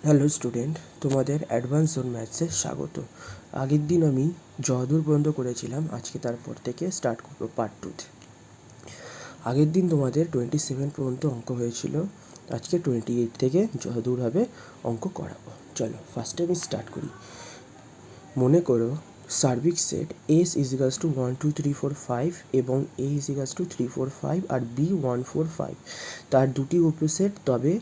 Hello student, তোমাদের advance zone ম্যাথসে স্বাগত। আগের দিন আমি যদূর পর্যন্ত করেছিলাম, আজকে তারপর থেকে স্টার্ট করবো পার্ট 2-তে। আগের দিন তোমাদের 27 পর্যন্ত অঙ্ক হয়েছিল, আজকে 28 থেকে যদূর হবে অঙ্ক করাবো। চলো ফার্স্টে আমি স্টার্ট করি। মনে করো সার্বিক সেট এস ইজিক্যালস টু 1 2 3 4 5 এবং এ ইজিক্যালস টু 3 4 5 আর বি 1 4 5, তার দুটি উপসেট, তবে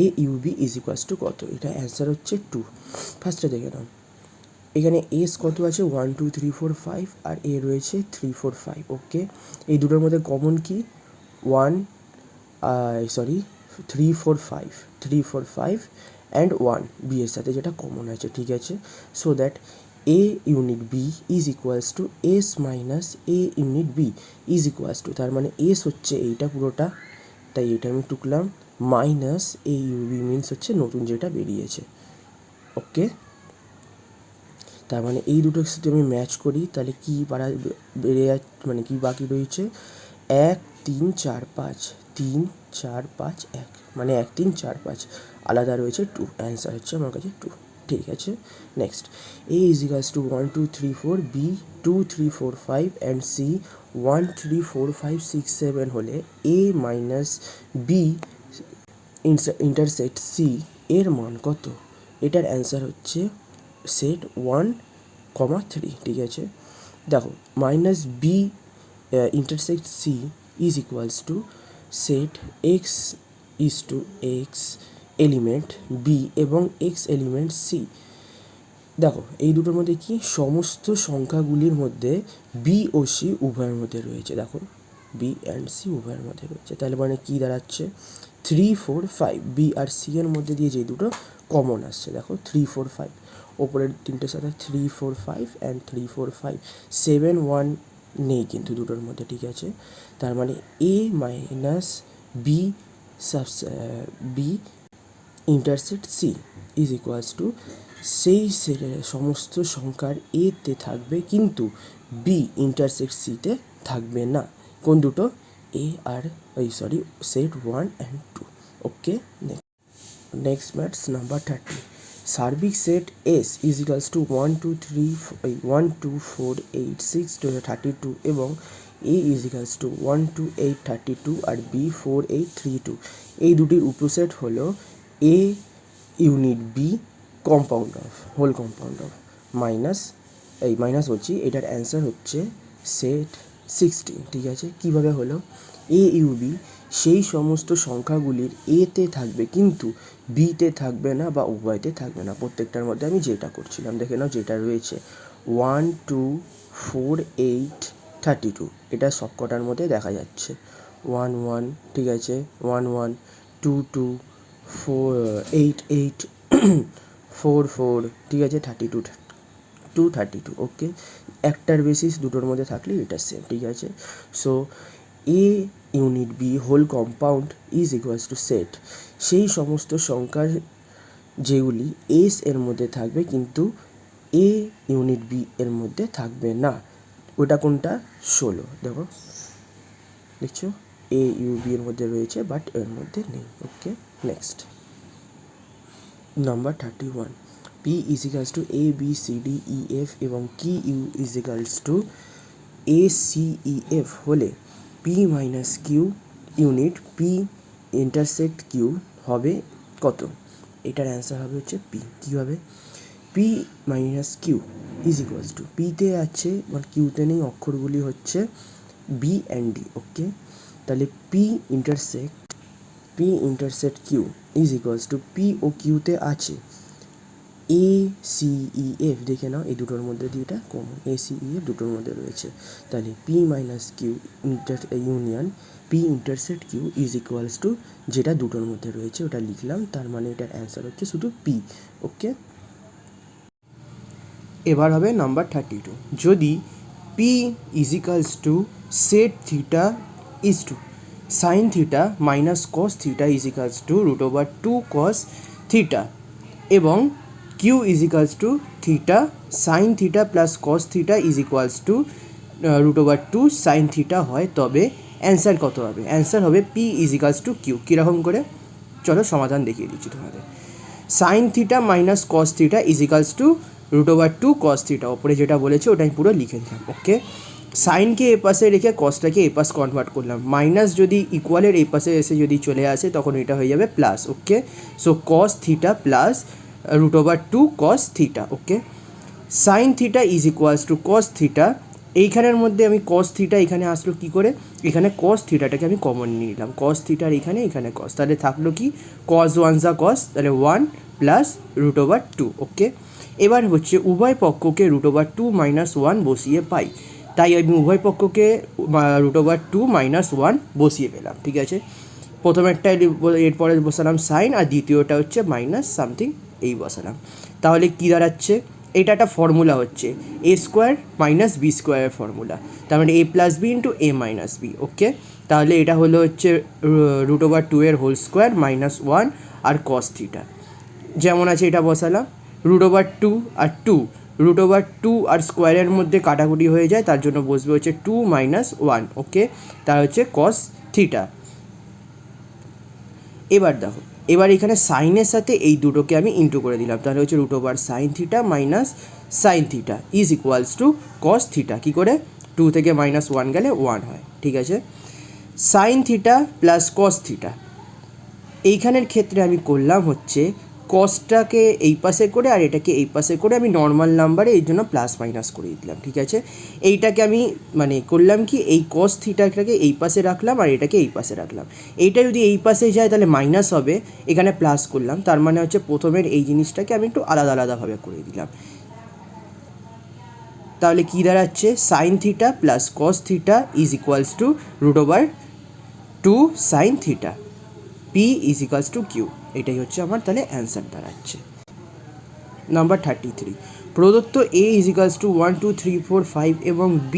এ ইউবি ইজ ইকুয়ালস টু কত? এটা অ্যান্সার হচ্ছে 2। ফার্স্টে দেখে নাও, এখানে এস কত আছে 1 2 3 4 5 আর এ রয়েছে 3 4 5। ওকে, এই দুটোর মধ্যে কমন কি? 3 4 5 3 4 5 অ্যান্ড 1 বি এর সাথে যেটা কমন আছে, ঠিক আছে। So that A union B is equals to S minus A union B is equals to, তার মানে এস হচ্ছে এইটা পুরোটা, তাই এটা আমি টুকলাম, মাইনাস এ ইউবি মিনস হচ্ছে নতুন যেটা বেরিয়েছে। ওকে, তার মানে এই দুটোর সাথে আমি ম্যাচ করি, তাহলে কি বেড়ে যাচ্ছে, মানে কি বাকি রয়েছে? 1 3 4 5 3 4 5 1, মানে 1 3 4 5, আলাদা রয়েছে 2। অ্যান্সার হচ্ছে আমার কাছে 2, ঠিক আছে। Next, A is equals to 1 2 3 4, B 2 3 4 5 and C 1 3 4 5 6 7 হলে A minus B intersect C এর মান কত? এটার অ্যান্সার হচ্ছে সেট 1, 3, ঠিক আছে। দেখো, minus B intersect C is equals to set X is to X element B এবং এক্স এলিমেন্ট সি। দেখো, এই দুটোর মধ্যে কি সমস্ত সংখ্যাগুলির মধ্যে বি ও সি উভয়ের মধ্যে রয়েছে। দেখো, বি অ্যান্ড সি উভয়ের মধ্যে রয়েছে, তাহলে মানে কি দাঁড়াচ্ছে 3 4 5। বি আর সি এর মধ্যে দিয়ে যে দুটো কমন আসছে, দেখো 3 4 5, ওপরের তিনটের সাথে 3 4 5 অ্যান্ড 3 4 5, 7 1 নেই কিন্তু দুটোর মধ্যে, ঠিক আছে। তার মানে A minus B B intersect C is equals to সেই সমস্ত সংখ্যার এতে থাকবে কিন্তু বি ইন্টারসেক্ট সিতে থাকবে না। কোন দুটো? এ আর set 1 and 2। Okay, next maths number 30। সার্বিক set S is equals to 1 2 3 1 2 4 8 6 32 এবং এ ইজ ইকুয়ালস টু 1 2 8 32 আর বি 4 8 3 2। এই দুটির উপসেট হলো A union B complement of whole complement of minus বলছি, এটার অ্যান্সার হচ্ছে সেট 16, ঠিক আছে। কিভাবে হলো? এ ইউবি সেই সমস্ত সংখ্যাগুলির এতে থাকবে কিন্তু বিতে থাকবে না বা উভয়তে থাকবে না। প্রত্যেকটার মধ্যে আমি যেটা করছিলাম দেখে নাও, যেটা রয়েছে 1 2 4 8 32, এটা সবকটার মধ্যে দেখা যাচ্ছে 1 1, ঠিক আছে, 1 1 2 2 4 8 8 4 4, ঠিক আছে, 32 2 32। ওকে, একটার বেসিস দুটোর মধ্যে থাকলে এটা সেম, ঠিক আছে। So A union B whole compound is equals to set সেই সমস্ত সংখ্যার যেগুলি এস এর মধ্যে থাকবে কিন্তু এ ইউনিট বি এর মধ্যে থাকবে না। ওটা কোনটা? 16, দেখো, দেখছো, এ ইউ বি এর মধ্যে রয়েছে বাট এর মধ্যে নেই। Okay, next number 31। P is equals to A B C D E F এবং Q is equals to A C E F হলে P minus Q union P intersect Q হবে কত? এটার অ্যান্সার হবে হচ্ছে পি। কী হবে? P minus Q is equals to, পিতে আছে বাট কিউতে নেই, অক্ষরগুলি হচ্ছে বি অ্যান্ড ডি। ওকে, তাহলে P intersect Q is equals to P ও কিউতে আছে এ সি ই এফ, দেখে নাও এই দুটোর মধ্যে দিয়ে এটা common, A C E F দুটোর মধ্যে রয়েছে, তাহলে P minus Q union P intersect Q is equals to যেটা দুটোর মধ্যে রয়েছে ওটা লিখলাম, তার মানে এটার অ্যান্সার হচ্ছে শুধু পি। ওকে, এবার হবে নাম্বার 32। যদি P is equals to set theta is to sine theta minus cos theta is equals to √2 cos theta এবং Q is equals to theta sine theta plus cos theta is equals to √2 sine theta হয়, তবে answer কত হবে? Answer হবে P is equals to Q. কীরকম করে? চলো সমাধান দেখিয়ে দিচ্ছি তোমাদের। Sine theta minus cos theta is equals to √2 cos theta, ওপরে যেটা বলেছে ওটা আমি পুরো লিখে দিলাম। ওকে, সাইনকে এ পাশে রেখে কসটাকে এ পাশ কনভার্ট করলাম, মাইনাস যদি ইকুয়ালের এই পাশে এসে যদি চলে আসে তখন এটা হয়ে যাবে plus. Okay, so cos theta plus √2 cos theta. Okay, sine theta is equals to cos theta, এইখানের মধ্যে আমি কস থিটা এখানে আসলো কী করে, এখানে কস থিটাটাকে আমি কমন নিয়ে নিলাম, কস থিটার এখানে কস, তাহলে থাকলো কি কস 1 যা কস, তাহলে 1 প্লাস √2। ওকে, এবার হচ্ছে উভয় পক্ষকে √2 - 1 বসিয়ে পাই, তাই আমি উভয় পক্ষকে √2 - 1 বসিয়ে পেলাম। ঠিক আছে, প্রথমেরটায় এরপরে বসালাম সাইন, আর দ্বিতীয়টা হচ্ছে মাইনাস সামথিং এই বসালাম। তাহলে কী দাঁড়াচ্ছে, এটা একটা ফর্মুলা হচ্ছে a² - b² ফর্মুলা, তার মানে a + b × a - b। ওকে, তাহলে এটা হলো হচ্ছে √2 এর হোল স্কোয়ার -1 আর কস থিটা, যেমন আছে এটা বসালাম। √2 আর 2, √2 আর স্কোয়ারের মধ্যে কাটাকুটি হয়ে যায়, তার জন্য বসবে হচ্ছে 2 - 1। ওকে, তার হচ্ছে কস থিটা। এবার দেখো, এবার এখানে সাইনের সাথে এই দুটোকে আমি ইন্টু করে দিলাম, তাহলে হচ্ছে √2 sine theta minus sine theta is equals to cos theta. কী করে, 2 থেকে -1 গেলে 1 হয়। ঠিক আছে, sine theta plus cos theta, এইখানের ক্ষেত্রে আমি করলাম হচ্ছে কসটাকে এই পাশে করে আর এটাকে এই পাশে করে আমি নর্মাল নাম্বারে এই জন্য প্লাস মাইনাস করে দিলাম। ঠিক আছে, এইটাকে আমি মানে করলাম কি, এই কস থিটাটাকে এই পাশে রাখলাম আর এটাকে এই পাশে রাখলাম, এইটা যদি এই পাশে যায় তাহলে মাইনাস হবে, এখানে প্লাস করলাম, তার মানে হচ্ছে প্রথমের এই জিনিসটাকে আমি একটু আলাদা আলাদাভাবে করে দিলাম। তাহলে কী দাঁড়াচ্ছে, sine theta plus cos theta is equals to √2 sine theta, P is equals to Q, এটাই হচ্ছে আমার তাহলে অ্যান্সার দাঁড়াচ্ছে। নাম্বার 33, প্রদত্ত A ইজ ইকালস টু 1 2 3 4 5 এবং B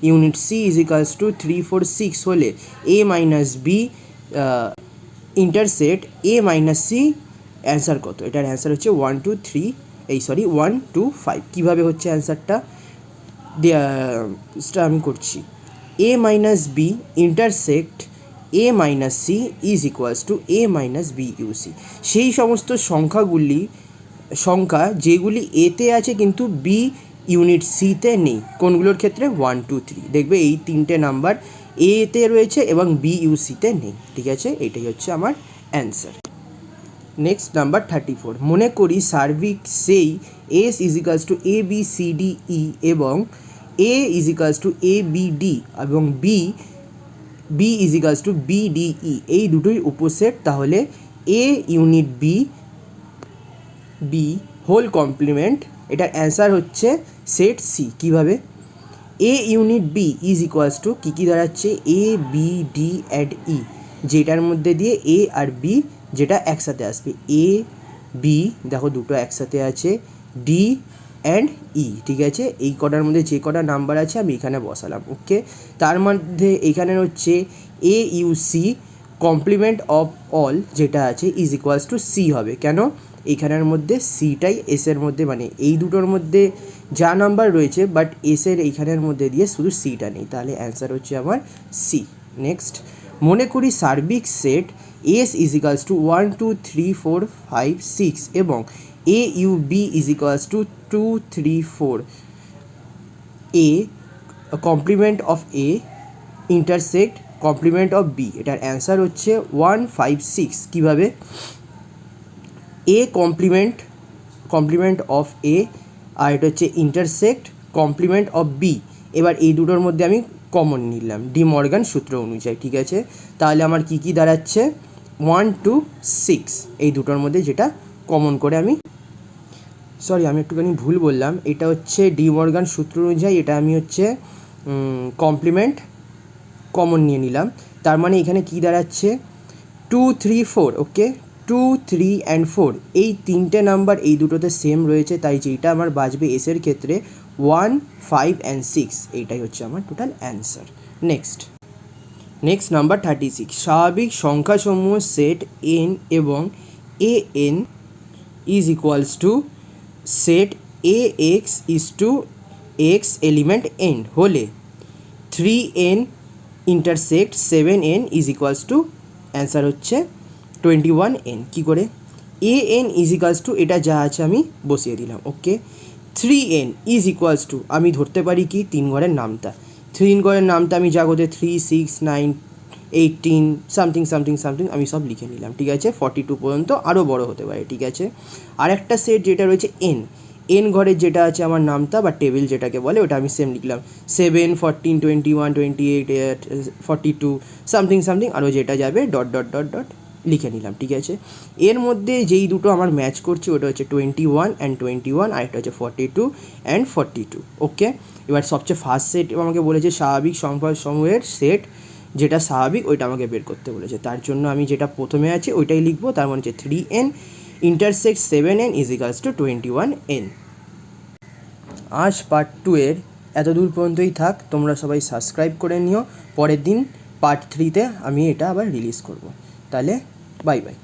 unit C is equals two 3 4 6 হলে A - B intersect A - C, answer কত? এটার অ্যান্সার হচ্ছে 1 2 5। কীভাবে হচ্ছে অ্যান্সারটা আমি করছি, A - B intersect A - C is equals two A - B UC। সেই সমস্ত সংখ্যা যেগুলি এতে আছে কিন্তু বি ইউনিট সিতে নেই, কোনগুলোর ক্ষেত্রে 1 2 3, দেখবে এই তিনটে নাম্বার এতে রয়েছে এবং বি ইউসিতে নেই। ঠিক আছে, এটাই হচ্ছে আমার অ্যান্সার। নেক্সট নাম্বার 34, মনে করি সার্বিক সেই S is equals to ABCDE এবং A is equals to ABD এবং B is equals to BDE, এই দুটোই উপসেট, তাহলে A union B whole complement, এটার অ্যান্সার হচ্ছে সেট সি। কীভাবে, A union B is equals to কী দাঁড়াচ্ছে, ABD অ্যাড E, যেটার মধ্যে দিয়ে A আর B যেটা একসাথে আসবে, AB দেখো দুটো একসাথে আছে, D অ্যান্ড E। ঠিক আছে, এই কটার মধ্যে যে কটা নাম্বার আছে আমি এখানে বসালাম। ওকে, তার মধ্যে এখানে হচ্ছে AUC কমপ্লিমেন্ট অফ অল যেটা আছে ইজ ইকুয়ালস টু C হবে। কেন, এইখানের মধ্যে সিটাই এসের মধ্যে, মানে এই দুটোর মধ্যে যা নাম্বার রয়েছে বাট এসের এইখানের মধ্যে দিয়ে শুধু সিটা নেই, তাহলে অ্যান্সার হচ্ছে আমার সি। নেক্সট, মনে করি সার্বিক set S is equals to 1 2 3 4 5 6 এবং AUB is equals to 2 3 4, A complement of A intersect complement of B, এটার অ্যান্সার হচ্ছে 1 5 6। কীভাবে, A কমপ্লিমেন্ট অফ A আর এটা হচ্ছে ইন্টারসেক্ট কমপ্লিমেন্ট অফ B, এবার এই দুটোর মধ্যে আমি কমন নিলাম ডি মর্গান সূত্র অনুযায়ী। ঠিক আছে, তাহলে আমার কী দাঁড়াচ্ছে 1 2 6, এই দুটোর মধ্যে যেটা কমন করে আমি একটুখানি ভুল বললাম, এটা হচ্ছে ডি মর্গান সূত্র অনুযায়ী, এটা আমি হচ্ছে কমপ্লিমেন্ট কমন নিয়ে নিলাম, তার মানে এখানে কী দাঁড়াচ্ছে 2 3 4। ওকে, 2 3 অ্যান্ড 4 এই তিনটে নাম্বার এই দুটোতে সেম রয়েছে, তাই যেটা আমার বাঁচবে এসের ক্ষেত্রে 1 5 অ্যান্ড 6, এইটাই হচ্ছে আমার টোটাল অ্যান্সার। নেক্সট নাম্বার 36, স্বাভাবিক সংখ্যাসমূহ সেট n এবং an is equals to set AX is to X element n হলে 3n intersect 7n is equals to, answer হচ্ছে 21n। কী করে, A N is equals to এটা যা আছে আমি বসিয়ে দিলাম। ওকে, 3n ইজ ইকুয়ালস টু আমি ধরতে পারি কি 3 ঘরের নামতা, 3 ঘরের নামতা আমি যা করতে 3, 6, 9, 18 সামথিং সামথিং সামথিং আমি সব লিখে নিলাম। ঠিক আছে, 42 পর্যন্ত আরও বড় হতে পারে। ঠিক আছে, আর একটা সেট যেটা রয়েছে এন ঘরের যেটা আছে আমার নামতা বা টেবিল যেটাকে বলে ওটা আমি সেম লিখলাম 7, 14, 21, 28, 42 সামথিং সামথিং আরও যেটা যাবে ডট ডট ডট ডট লিখে নিলাম। ঠিক আছে, এর মধ্যে যেই দুটো আমার ম্যাচ করছে ওটা হচ্ছে 21 অ্যান্ড 21 আর একটা হচ্ছে 42 অ্যান্ড 42। ওকে, এবার সবচেয়ে ফার্স্ট সেট আমাকে বলেছে স্বাভাবিক সংখ্যা সমূহের সেট যেটা স্বাভাবিক ওইটা আমাকে বের করতে বলেছে। তার জন্য আমি যেটা প্রথমে আছে ওইটাই লিখবো, তার মানে হচ্ছে 3n intersect 7n is equals two 21n। আজ পার্ট 2 এর এত দূর পর্যন্তই থাক, তোমরা সবাই সাবস্ক্রাইব করে নিও। পরের দিন পার্ট 3তে আমি এটা আবার রিলিজ করব। তাহলে বাই বাই।